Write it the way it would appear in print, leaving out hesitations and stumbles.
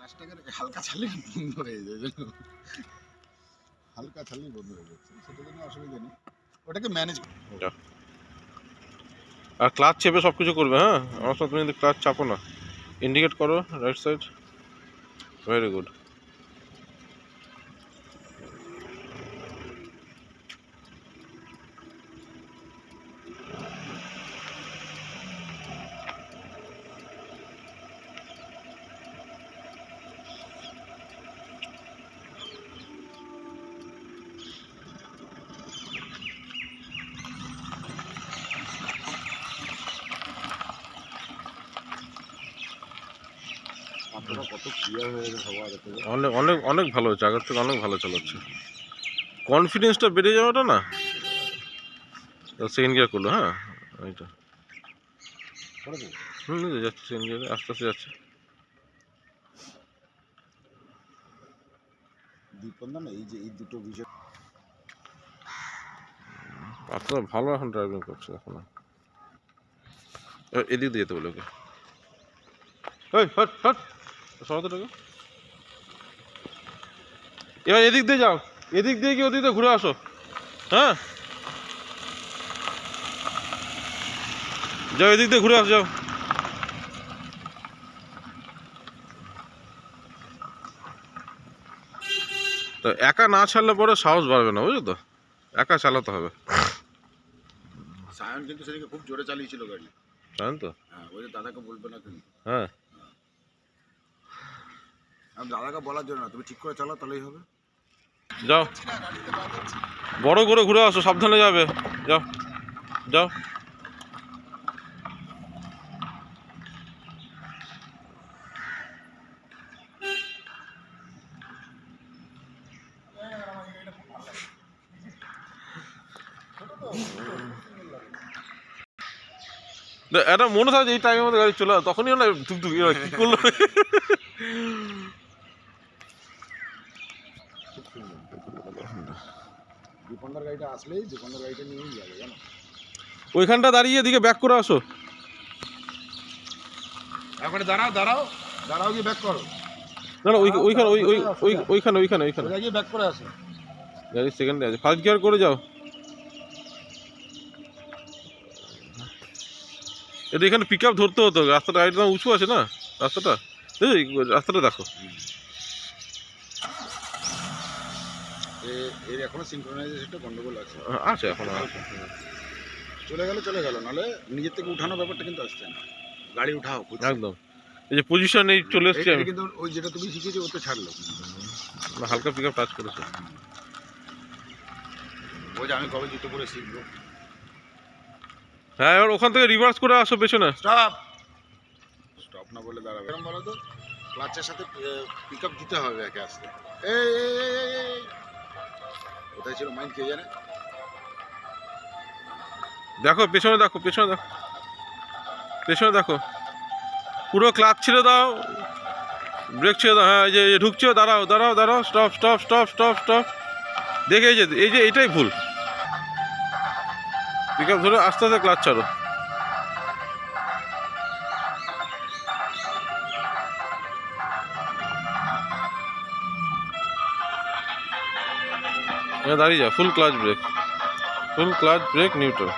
ক্লাচটাকে হালকা ছাড়লেই বন্ধ হয়ে যায়, হালকা ছাড়লেই বন্ধ হয়ে যাচ্ছে, সেটার জন্য অসুবিধা নেই, ওটাকে ম্যানেজ। আর ক্লাচ চেপে সব কিছু করবে। হ্যাঁ, আমার সাথে তুমি যদি ক্লাচ চাপো না, ইন্ডিকেট করো রাইট সাইড, ভেরি গুড। কত ক্লিয়ার হয়ে গেছে সবার, অনেক অনেক অনেক ভালো হচ্ছে, আগের থেকে অনেক ভালো চালাচ্ছে। কনফিডেন্সটা বেড়ে যাওয়াটা না, সেকেন্ড গিয়ার করলো। হ্যাঁ, এইটা যাচ্ছে সেকেন্ড গিয়ারে, আস্তে আস্তে যাচ্ছে। দীপন্দা না, এই যে এই দুটো বিষয় আপনারা ভালো এখন ড্রাইভিং করছে এখন। এদিক দিয়ে যেতে বলে ওকে, সরতটাকে এবার এদিক দিয়ে যাও, এদিক দিয়ে গিয়ে ওদিক দিয়ে ঘুরে আসো। হ্যাঁ, যাও এদিক দিয়ে ঘুরে আসো, যাও। তো একা না ছাড়লে পরে সাহস বাড়বে না, বুঝলো তো, একা চালাতে হবে। সায়ন কিন্তু সেদিকে খুব জোরে চালিয়েছিল গাড়ি, জানেন তো। হ্যাঁ, ওই যে দাদাকে বলবে না কিন্তু, হ্যাঁ, আমি দাদাকে বলার জন্য না, তুমি ঠিক করে চালাও তাহলেই হবে। যাও বড় করে ঘুরে আসো, সাবধানে যাবে, যাও যাও। এটা মনে হয় যে এই টাইমের মধ্যে গাড়ি চলে, তখনই না ধুকধুক কি করলো। দীপন্দার গাড়িটা আসলেই দীপন্দার গাড়িটা নিয়েই যাবে, জানো। ওইখানটা দাঁড়িয়ে এদিকে ব্যাক করে আসো। একবারে দাঁড়াও দাঁড়াও দাঁড়াও, গিয়ে ব্যাক করো। না না, ওইখানে ওইখানে ওইখানে ওইখানে গিয়ে ব্যাক করে আসো। গাড়ি সেকেন্ডে আছে, ফার্স্ট গিয়ার করে যাও। এটা এখানে পিক আপ ধরতে হতো, রাস্তাটা একদম উঁচু আছে না রাস্তাটা, রাস্তাটা দেখো। এর এখনো সিনক্রোনাইজেশনটা গন্ডগোল আছে, আছে এখন। চলে গেল, নাহলে নিজের থেকে উঠানোর ব্যাপারটা কিন্তু আসছে না, গাড়ি উঠাও একদম। এই যে পজিশন এই চলে এসছে আমি, কিন্তু ওই যেটা তুমি শিখেছো ওতে ছাড়লো, হালকা পিক আপ টাচ করেছে। ওই যে আমি কবে জুতো পরে শিখবো। হ্যাঁ, এবার ওখান থেকে রিভার্স করে আসো পেছনে। স্টপ স্টপ না বলে দাঁড়াবে, এরকম বলো তো, ক্লাচের সাথে পিক আপ দিতে হবে একে আসতে। এই কোথায় ছিল মাইন্ড, কে জানে। দেখো পেছনে, দেখো পেছনে, দেখো পেছনে, দেখো পুরো ক্লাচ ছেড়ে দাও, ব্রেক ছেড়ে দাও। হ্যাঁ, এই যে ঢুকছো, দাঁড়াও দাঁড়াও দাঁড়াও, stop stop stop stop stop. দেখে এই যে এটাই ভুল, পিক আপ ধরে আস্তে আস্তে ক্লাচ ছাড়ো। দাঁড়িয়ে যাও, full clutch brake, full clutch brake neutral.